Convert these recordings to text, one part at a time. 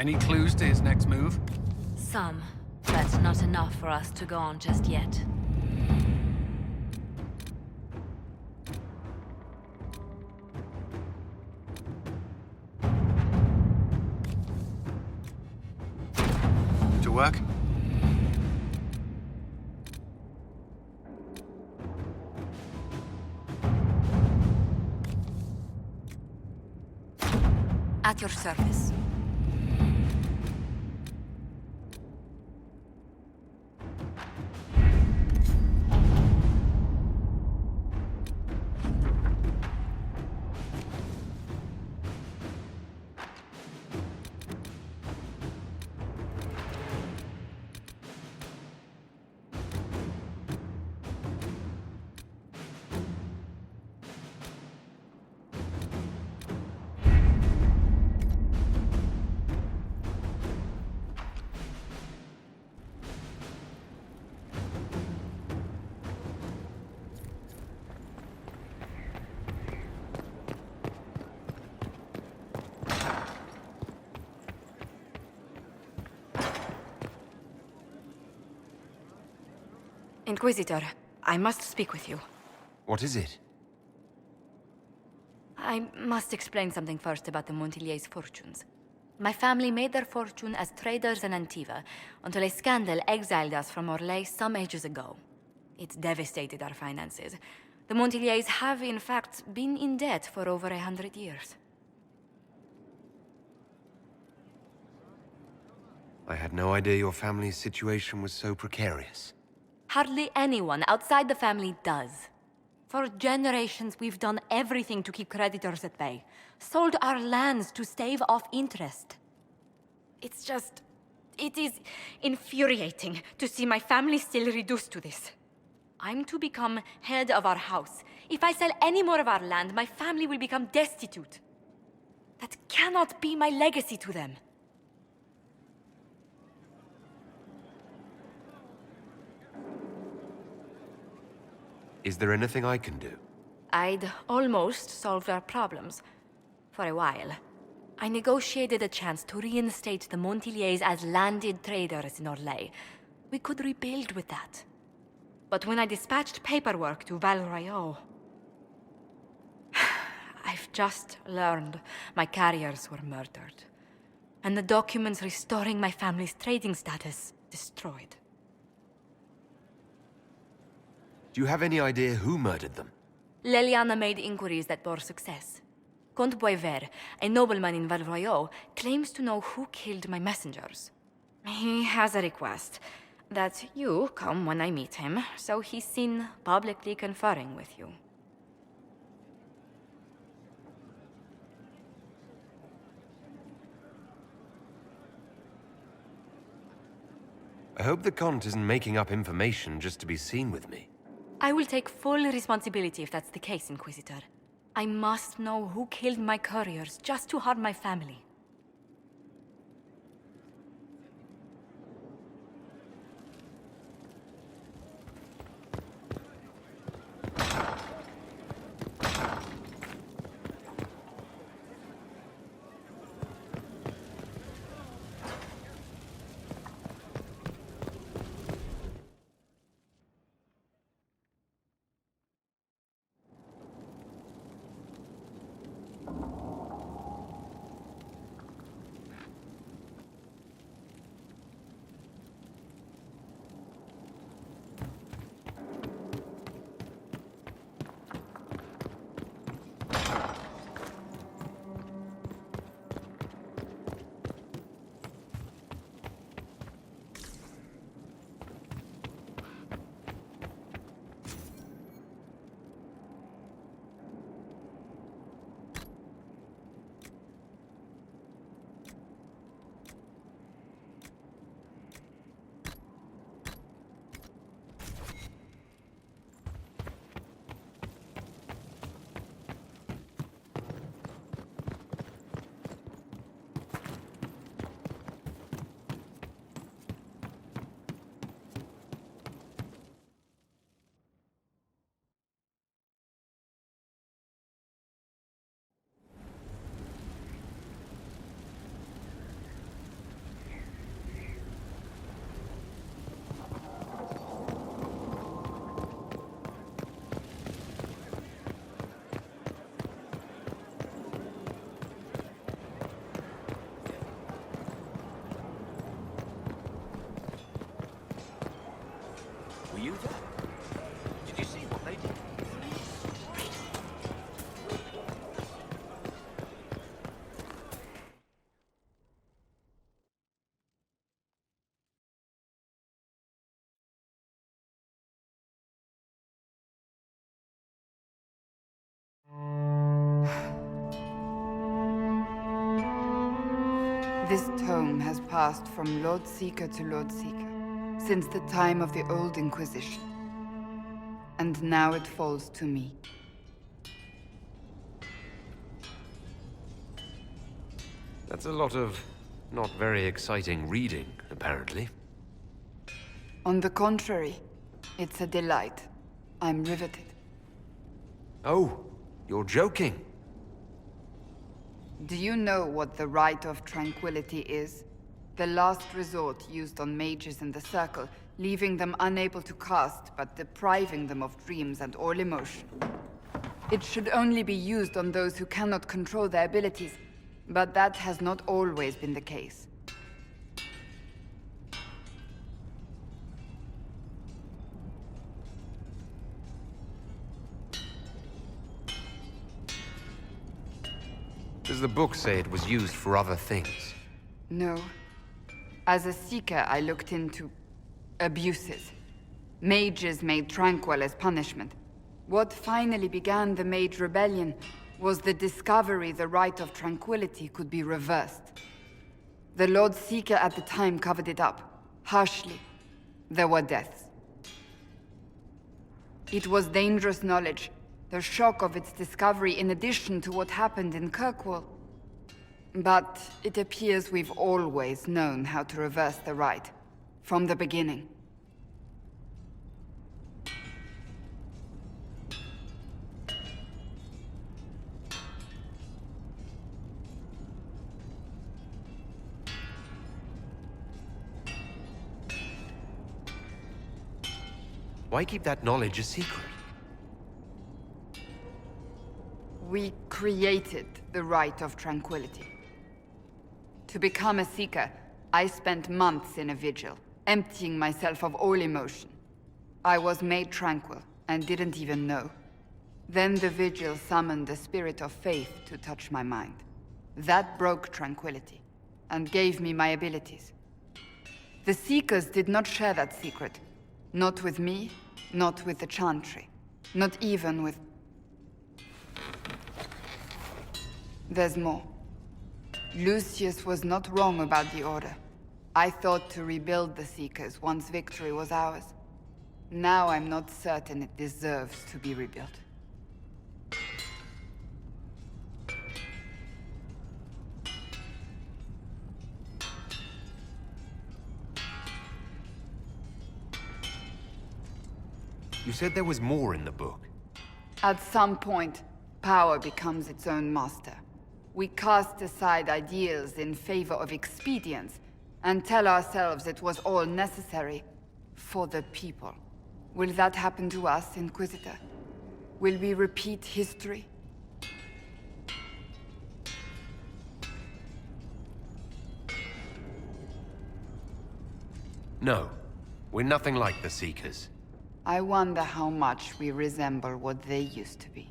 Any clues to his next move? Some, but not enough for us to go on just yet. To work? At your service. Inquisitor, I must speak with you. What is it? I must explain something first about the Montilyet's fortunes. My family made their fortune as traders in Antiva until a scandal exiled us from Orlais some ages ago. It devastated our finances. The Montilyets have, in fact, been in debt for over 100 years. I had no idea your family's situation was so precarious. Hardly anyone outside the family does. For generations, we've done everything to keep creditors at bay. Sold our lands to stave off interest. It is infuriating to see my family still reduced to this. I'm to become head of our house. If I sell any more of our land, my family will become destitute. That cannot be my legacy to them. Is there anything I can do? I'd almost solved our problems. For a while. I negotiated a chance to reinstate the Montilyets as landed traders in Orlais. We could rebuild with that. But when I dispatched paperwork to Val Royeaux... I've just learned my carriers were murdered. And the documents restoring my family's trading status destroyed. Do you have any idea who murdered them? Leliana made inquiries that bore success. Comte Boisvert, a nobleman in Val Royeaux, claims to know who killed my messengers. He has a request that you come when I meet him, so he's seen publicly conferring with you. I hope the Comte isn't making up information just to be seen with me. I will take full responsibility if that's the case, Inquisitor. I must know who killed my couriers just to harm my family. This tome has passed from Lord Seeker to Lord Seeker since the time of the old Inquisition. And now it falls to me. That's a lot of not very exciting reading, apparently. On the contrary, it's a delight. I'm riveted. Oh, you're joking. Do you know what the Rite of Tranquility is? The last resort used on mages in the Circle, leaving them unable to cast, but depriving them of dreams and all emotion. It should only be used on those who cannot control their abilities, but that has not always been the case. Does the book say it was used for other things? No. As a seeker, I looked into abuses. Mages made tranquil as punishment. What finally began the Mage Rebellion was the discovery the Rite of Tranquility could be reversed. The Lord Seeker at the time covered it up, harshly. There were deaths. It was dangerous knowledge, the shock of its discovery in addition to what happened in Kirkwall. But it appears we've always known how to reverse the rite, from the beginning. Why keep that knowledge a secret? We created the Rite of Tranquility. To become a Seeker, I spent months in a vigil, emptying myself of all emotion. I was made tranquil, and didn't even know. Then the vigil summoned the spirit of faith to touch my mind. That broke tranquility, and gave me my abilities. The Seekers did not share that secret. Not with me, not with the Chantry, not even with... There's more. Lucius was not wrong about the Order. I thought to rebuild the Seekers once victory was ours. Now I'm not certain it deserves to be rebuilt. You said there was more in the book. At some point, power becomes its own master. We cast aside ideals in favor of expedience, and tell ourselves it was all necessary for the people. Will that happen to us, Inquisitor? Will we repeat history? No. We're nothing like the Seekers. I wonder how much we resemble what they used to be.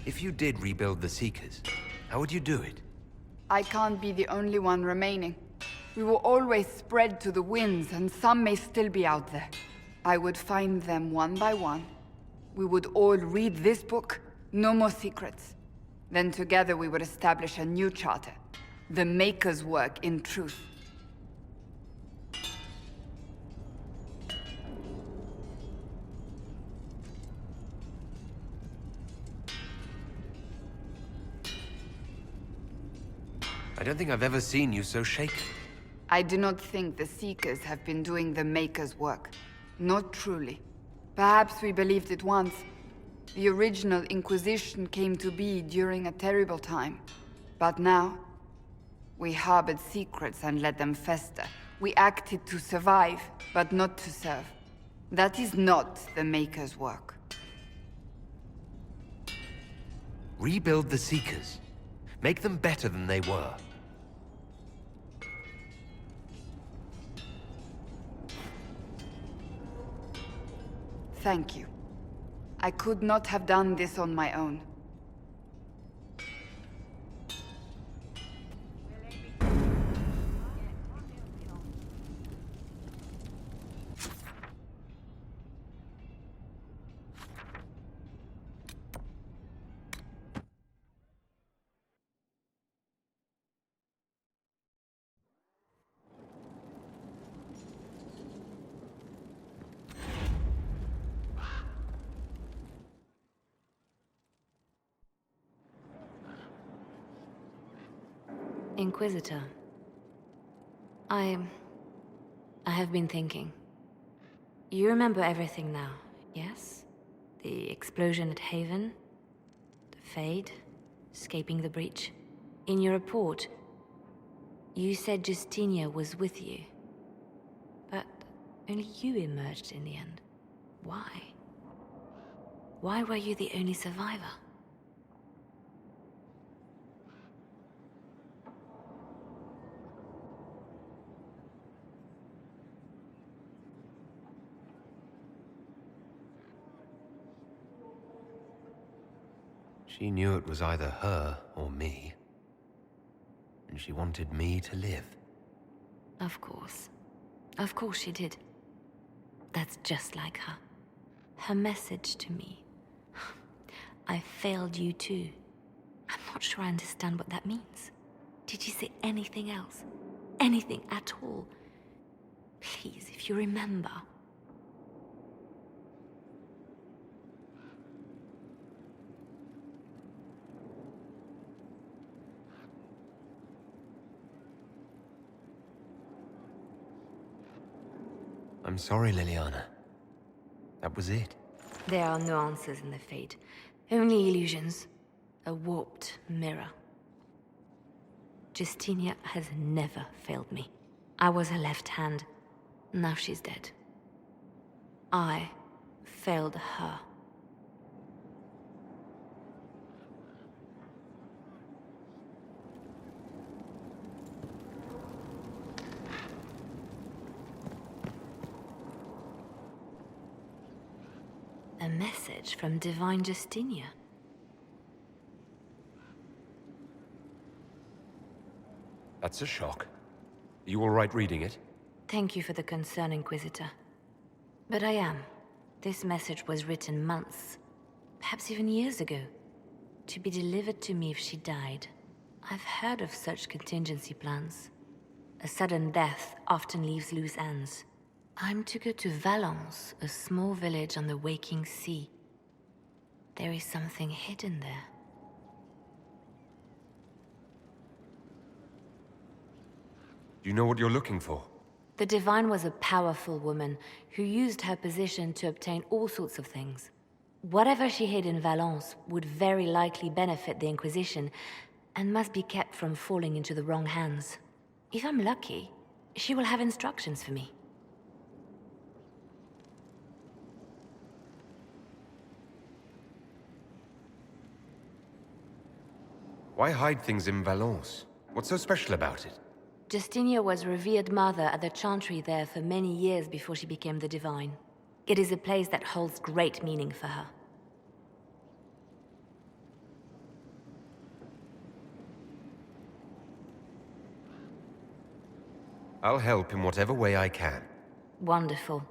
If you did rebuild the Seekers, how would you do it? I can't be the only one remaining. We will always spread to the winds, and some may still be out there. I would find them one by one. We would all read this book, no more secrets. Then together we would establish a new charter. The Maker's work in truth. I don't think I've ever seen you so shaken. I do not think the Seekers have been doing the Maker's work. Not truly. Perhaps we believed it once. The original Inquisition came to be during a terrible time. But now, we harbored secrets and let them fester. We acted to survive, but not to serve. That is not the Maker's work. Rebuild the Seekers. Make them better than they were. Thank you. I could not have done this on my own. Inquisitor. I have been thinking. You remember everything now, yes? The explosion at Haven, the Fade, escaping the breach. In your report, you said Justinia was with you. But only you emerged in the end. Why? Why were you the only survivor? She knew it was either her or me. And she wanted me to live. Of course. Of course she did. That's just like her. Her message to me. I failed you too. I'm not sure I understand what that means. Did she say anything else? Anything at all? Please, if you remember. I'm sorry, Liliana. That was it. There are no answers in the Fate. Only illusions. A warped mirror. Justinia has never failed me. I was her left hand. Now she's dead. I failed her. A message from Divine Justinia. That's a shock. You all right reading it? Thank you for the concern, Inquisitor. But I am. This message was written months, perhaps even years ago, to be delivered to me if she died. I've heard of such contingency plans. A sudden death often leaves loose ends. I'm to go to Valence, a small village on the waking sea. There is something hidden there. Do you know what you're looking for? The Divine was a powerful woman who used her position to obtain all sorts of things. Whatever she hid in Valence would very likely benefit the Inquisition and must be kept from falling into the wrong hands. If I'm lucky, she will have instructions for me. Why hide things in Valence? What's so special about it? Justinia was revered mother at the chantry there for many years before she became the Divine. It is a place that holds great meaning for her. I'll help in whatever way I can. Wonderful.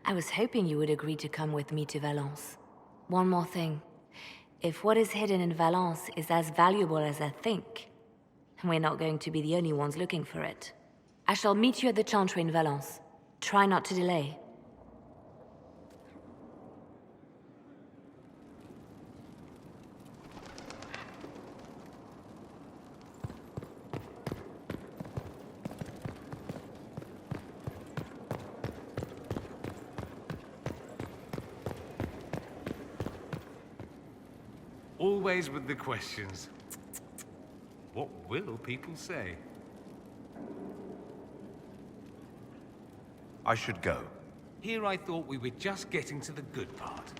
I was hoping you would agree to come with me to Valence. One more thing. If what is hidden in Valence is as valuable as I think, we're not going to be the only ones looking for it. I shall meet you at the chantry in Valence. Try not to delay. Always with the questions. What will people say? I should go. Here I thought we were just getting to the good part.